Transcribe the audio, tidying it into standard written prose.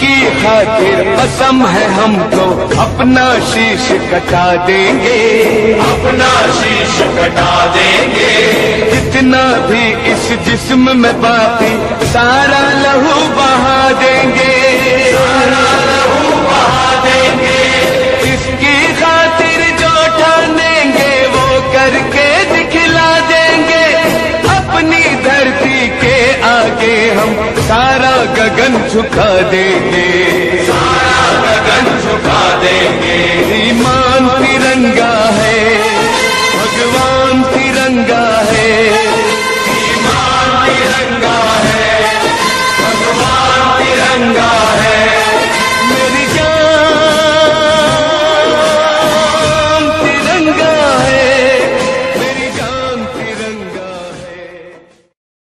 की खातिर कसम है हमको अपना शीश कटा देंगे, अपना शीश कटा देंगे। जितना भी इस जिस्म में बाकी सारा लहू बहा देंगे, सारा लहू बहा देंगे। इसकी खातिर जो ठानेंगे वो करके दिखला देंगे। अपनी धरती के आगे हम सारा गगन झुका देंगे, सारा गगन झुका देंगे। ईमान तिरंगा